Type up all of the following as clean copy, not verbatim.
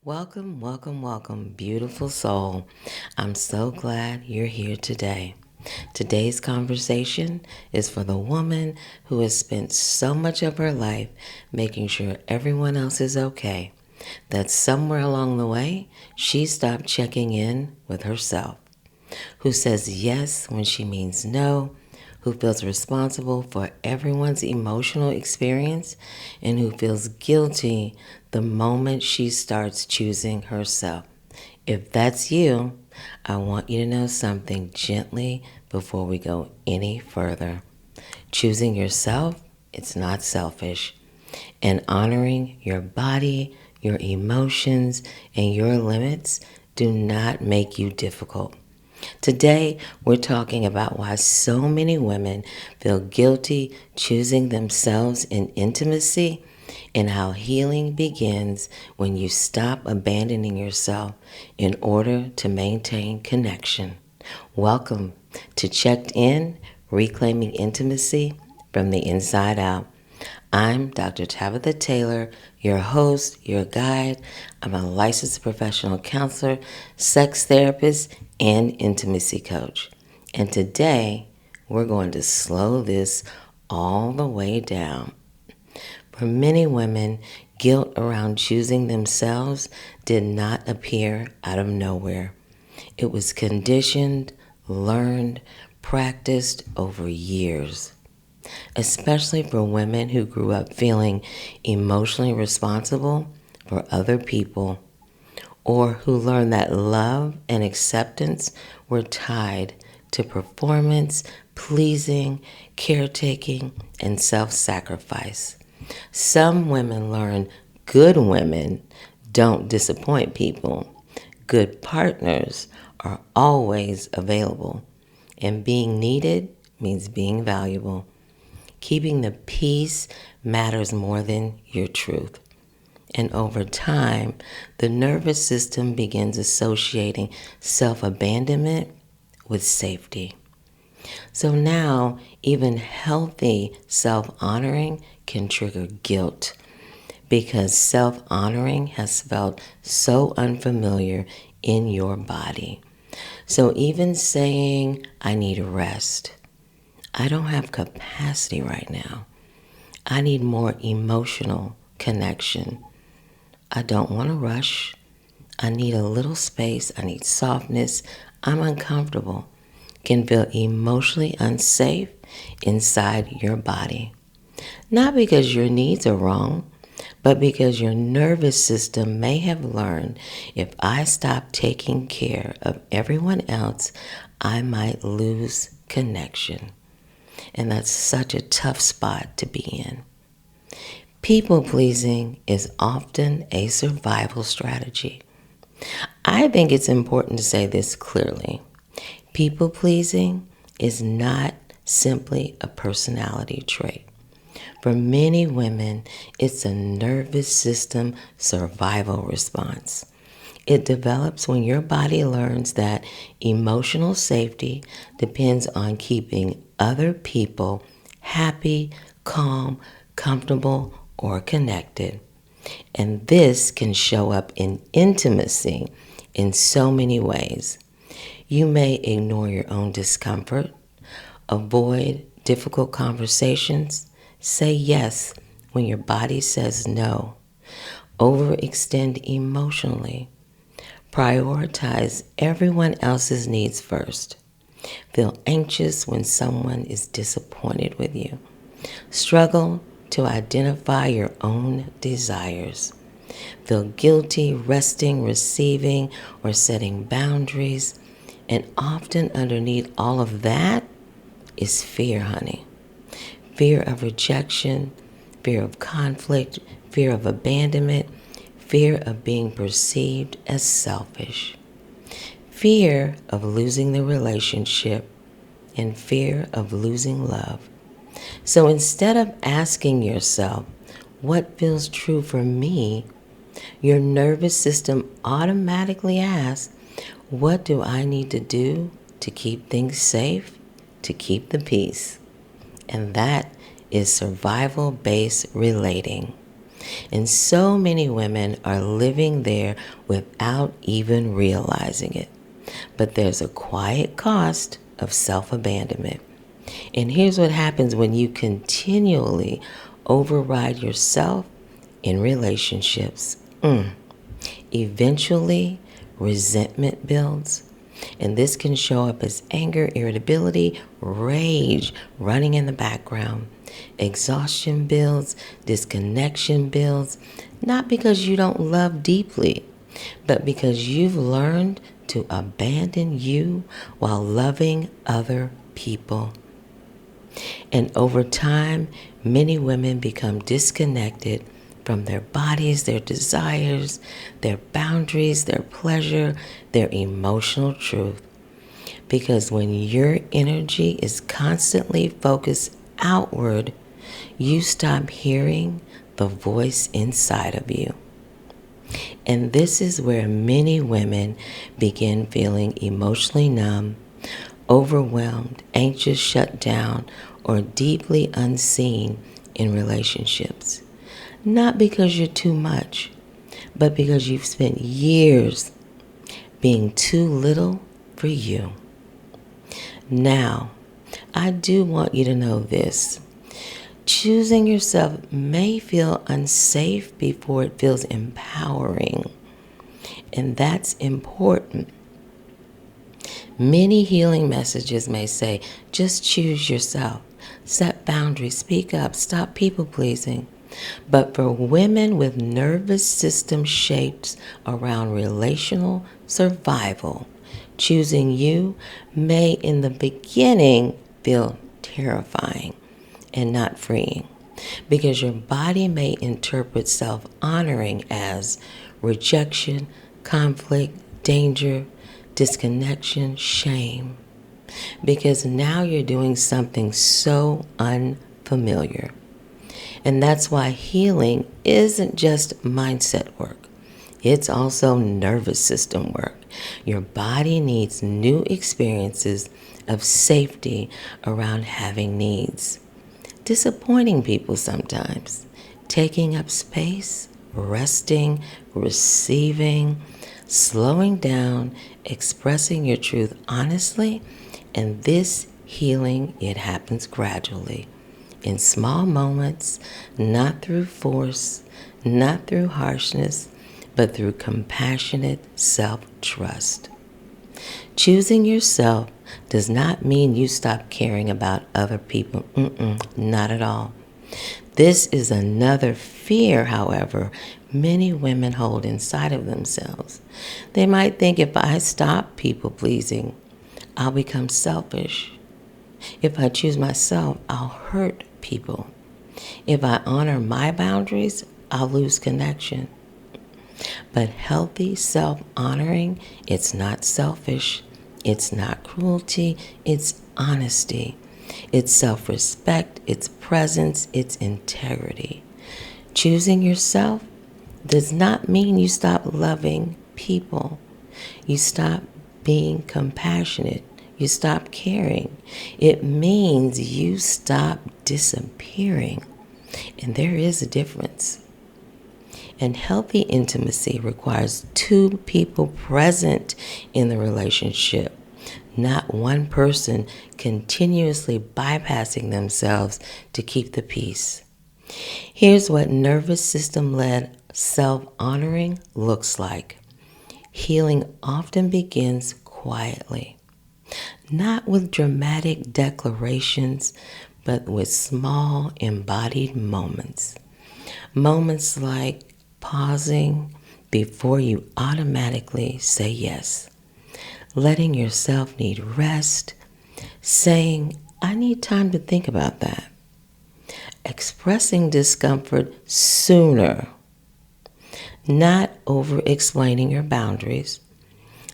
Welcome, welcome, welcome, beautiful soul. I'm so glad you're here today. Today's conversation is for the woman who has spent so much of her life making sure everyone else is okay that somewhere along the way she stopped checking in with herself, who says yes when she means no, who feels responsible for everyone's emotional experience, and who feels guilty the moment she starts choosing herself. If that's you, I want you to know something gently before we go any further. Choosing yourself, it's not selfish. And honoring your body, your emotions, and your limits do not make you difficult. Today, we're talking about why so many women feel guilty choosing themselves in intimacy and how healing begins when you stop abandoning yourself in order to maintain connection. Welcome to Checked In, Reclaiming Intimacy from the Inside Out. I'm Dr. Tabitha Taylor, your host, your guide. I'm a licensed professional counselor, sex therapist, and intimacy coach. And today, we're going to slow this all the way down. For many women, guilt around choosing themselves did not appear out of nowhere. It was conditioned, learned, practiced over years, especially for women who grew up feeling emotionally responsible for other people, or who learned that love and acceptance were tied to performance, pleasing, caretaking, and self-sacrifice. Some women learn good women don't disappoint people. Good partners are always available, and being needed means being valuable. Keeping the peace matters more than your truth. And over time, the nervous system begins associating self-abandonment with safety. So now, even healthy self-honoring can trigger guilt because self-honoring has felt so unfamiliar in your body. So even saying, I need rest, I don't have capacity right now, I need more emotional connection, I don't want to rush, I need a little space, I need softness, I'm uncomfortable, can feel emotionally unsafe inside your body. Not because your needs are wrong, but because your nervous system may have learned if I stop taking care of everyone else, I might lose connection. And that's such a tough spot to be in. People pleasing is often a survival strategy. I think it's important to say this clearly. People pleasing is not simply a personality trait. For many women, it's a nervous system survival response. It develops when your body learns that emotional safety depends on keeping other people happy, calm, comfortable, or connected. And this can show up in intimacy in so many ways. You may ignore your own discomfort, avoid difficult conversations, say yes when your body says no, overextend emotionally, prioritize everyone else's needs first, feel anxious when someone is disappointed with you, struggle to identify your own desires, feel guilty resting, receiving, or setting boundaries, and often underneath all of that is fear, honey. Fear of rejection, fear of conflict, fear of abandonment, fear of being perceived as selfish, fear of losing the relationship, and fear of losing love. So instead of asking yourself, what feels true for me? Your nervous system automatically asks, what do I need to do to keep things safe, to keep the peace? And that is survival-based relating. And so many women are living there without even realizing it. But there's a quiet cost of self-abandonment. And here's what happens when you continually override yourself in relationships. Eventually, resentment builds. And this can show up as anger, irritability, rage running in the background. Exhaustion builds, disconnection builds, not because you don't love deeply, but because you've learned to abandon you while loving other people. And over time, many women become disconnected from their bodies, their desires, their boundaries, their pleasure, their emotional truth. Because when your energy is constantly focused outward, you stop hearing the voice inside of you. And this is where many women begin feeling emotionally numb, overwhelmed, anxious, shut down, or deeply unseen in relationships. Not because you're too much, but because you've spent years being too little for you. Now, I do want you to know this. Choosing yourself may feel unsafe before it feels empowering. And that's important. Many healing messages may say, just choose yourself, set boundaries, speak up, stop people pleasing. But for women with nervous system shaped around relational survival, choosing you may in the beginning feel terrifying and not freeing, because your body may interpret self-honoring as rejection, conflict, danger, disconnection, shame, because now you're doing something so unfamiliar. And that's why healing isn't just mindset work. It's also nervous system work. Your body needs new experiences of safety around having needs. Disappointing people sometimes, taking up space, resting, receiving, slowing down, expressing your truth honestly, and this healing, it happens gradually, in small moments, not through force, not through harshness, but through compassionate self-trust. Choosing yourself does not mean you stop caring about other people. Not at all. This is another fear, however, many women hold inside of themselves. They might think if I stop people pleasing, I'll become selfish. If I choose myself, I'll hurt people. If I honor my boundaries, I'll lose connection. But healthy self-honoring, it's not selfish, it's not cruelty, it's honesty. It's self-respect, it's presence, it's integrity. Choosing yourself does not mean you stop loving people. You stop being compassionate. You stop caring. It means you stop disappearing. And there is a difference. And healthy intimacy requires two people present in the relationship, not one person continuously bypassing themselves to keep the peace. Here's what nervous system-led self-honoring looks like. Healing often begins quietly, not with dramatic declarations, but with small embodied moments. Moments like pausing before you automatically say yes, letting yourself need rest, saying, I need time to think about that, expressing discomfort sooner, not over-explaining your boundaries,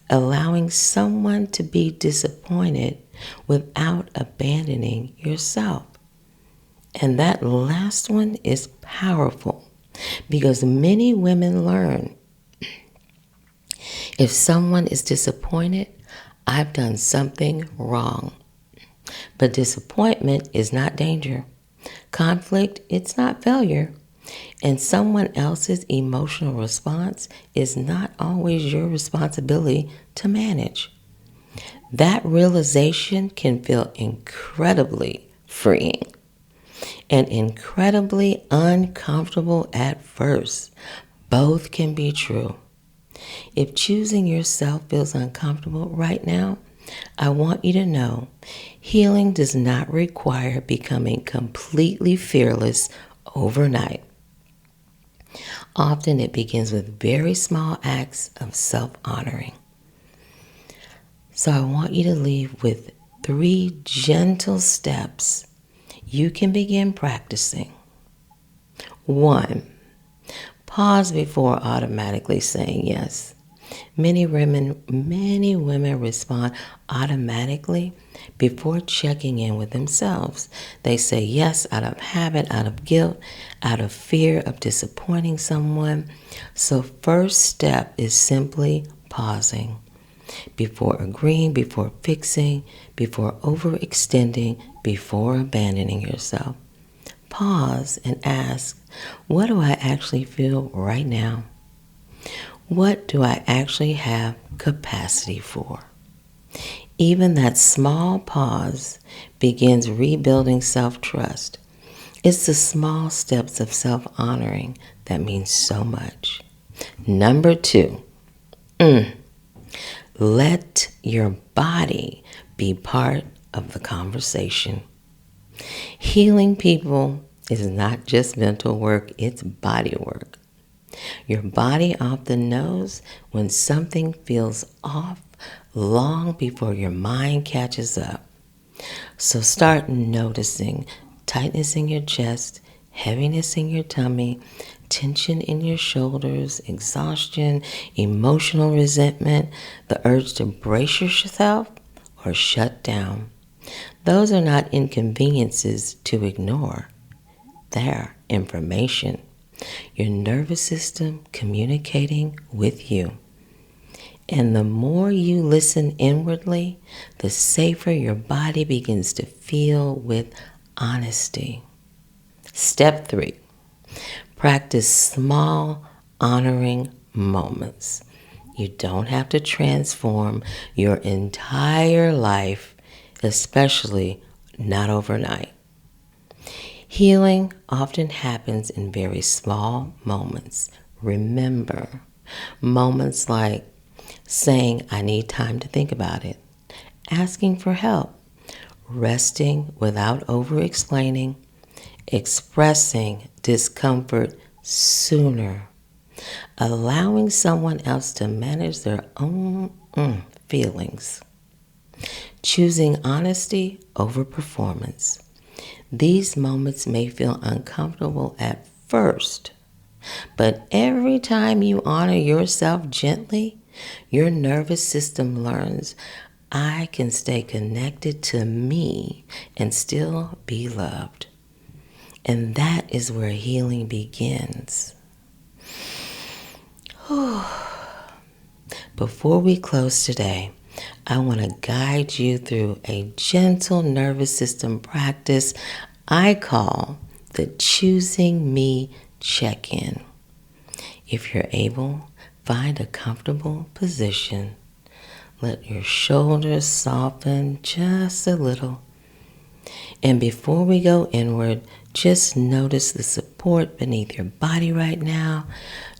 allowing someone to be disappointed without abandoning yourself. And that last one is powerful because many women learn if someone is disappointed, I've done something wrong. But disappointment is not danger. Conflict, it's not failure. And someone else's emotional response is not always your responsibility to manage. That realization can feel incredibly freeing and incredibly uncomfortable at first. Both can be true. If choosing yourself feels uncomfortable right now, I want you to know healing does not require becoming completely fearless overnight. Often it begins with very small acts of self-honoring. So I want you to leave with 3 gentle steps you can begin practicing. 1. Pause before automatically saying yes. Many women respond automatically before checking in with themselves. They say yes out of habit, out of guilt, out of fear of disappointing someone. So first step is simply pausing. Before agreeing, before fixing, before overextending, before abandoning yourself. Pause and ask, what do I actually feel right now? What do I actually have capacity for? Even that small pause begins rebuilding self-trust. It's the small steps of self-honoring that mean so much. Number 2, let your body be part of the conversation. Healing people is not just mental work, it's body work. Your body often knows when something feels off long before your mind catches up. So start noticing tightness in your chest, heaviness in your tummy, tension in your shoulders, exhaustion, emotional resentment, the urge to brace yourself or shut down. Those are not inconveniences to ignore. They're information. Your nervous system communicating with you. And the more you listen inwardly, the safer your body begins to feel with honesty. Step 3, practice small, honoring moments. You don't have to transform your entire life, especially not overnight. Healing often happens in very small moments. Remember, moments like saying, I need time to think about it, asking for help, resting without over-explaining, expressing discomfort sooner, allowing someone else to manage their own feelings, choosing honesty over performance. These moments may feel uncomfortable at first, but every time you honor yourself gently, your nervous system learns, I can stay connected to me and still be loved. And that is where healing begins. Before we close today, I want to guide you through a gentle nervous system practice I call the Choosing Me Check-In. If you're able, find a comfortable position. Let your shoulders soften just a little. And before we go inward, just notice the support beneath your body right now.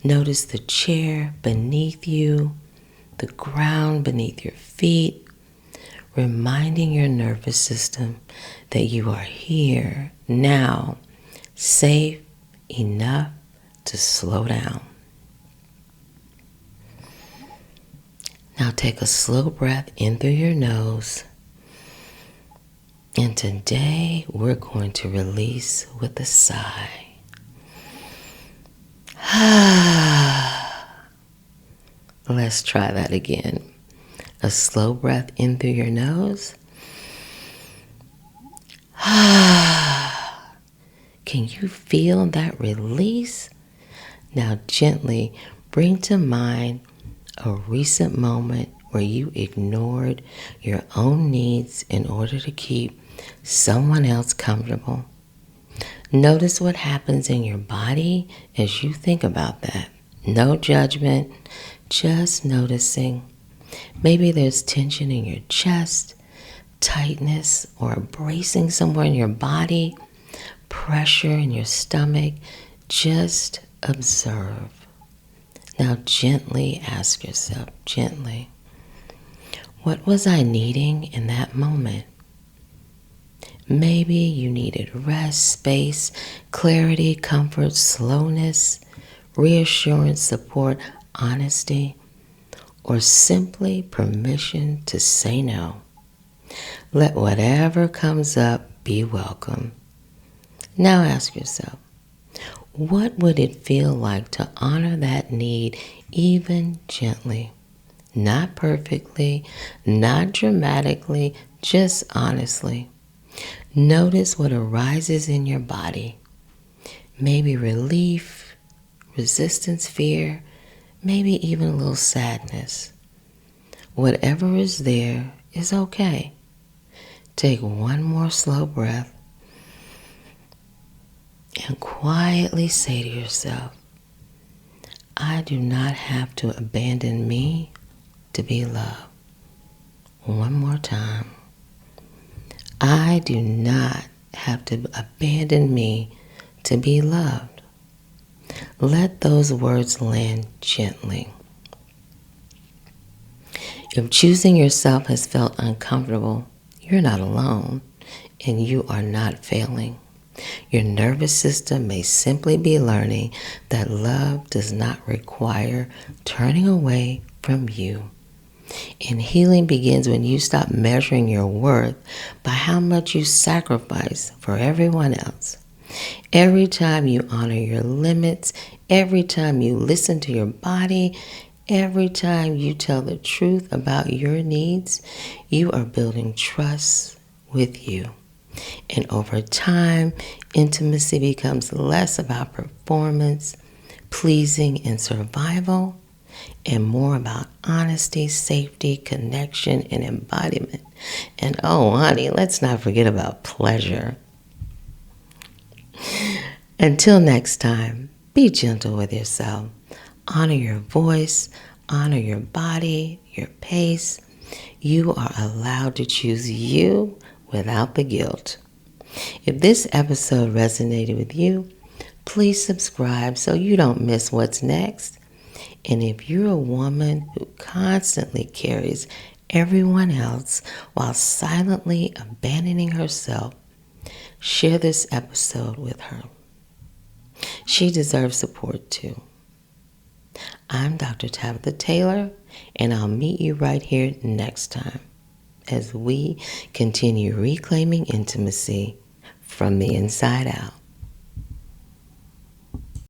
Notice the chair beneath you, the ground beneath your feet, reminding your nervous system that you are here now, safe enough to slow down. Now take a slow breath in through your nose. And today we're going to release with a sigh. Let's try that again. A slow breath in through your nose. Can you feel that release? Now gently bring to mind a recent moment where you ignored your own needs in order to keep someone else comfortable. Notice what happens in your body as you think about that. No judgment, just noticing. Maybe there's tension in your chest, tightness, or bracing somewhere in your body, pressure in your stomach. Just observe. Now gently ask yourself, gently, what was I needing in that moment? Maybe you needed rest, space, clarity, comfort, slowness, reassurance, support, honesty, or simply permission to say no. Let whatever comes up be welcome. Now ask yourself, what would it feel like to honor that need even gently? Not perfectly, not dramatically, just honestly. Notice what arises in your body. Maybe relief, resistance, fear, maybe even a little sadness. Whatever is there is okay. Take one more slow breath and quietly say to yourself, I do not have to abandon me to be loved. One more time. I do not have to abandon me to be loved. Let those words land gently. If choosing yourself has felt uncomfortable, you're not alone and you are not failing. Your nervous system may simply be learning that love does not require turning away from you. And healing begins when you stop measuring your worth by how much you sacrifice for everyone else. Every time you honor your limits, every time you listen to your body, every time you tell the truth about your needs, you are building trust with you. And over time, intimacy becomes less about performance, pleasing, and survival, and more about honesty, safety, connection, and embodiment. And oh, honey, let's not forget about pleasure. Until next time, be gentle with yourself. Honor your voice, honor your body, your pace. You are allowed to choose you without the guilt. If this episode resonated with you, please subscribe so you don't miss what's next. And if you're a woman who constantly carries everyone else while silently abandoning herself, share this episode with her. She deserves support too. I'm Dr. Tabitha Taylor, and I'll meet you right here next time as we continue reclaiming intimacy from the inside out.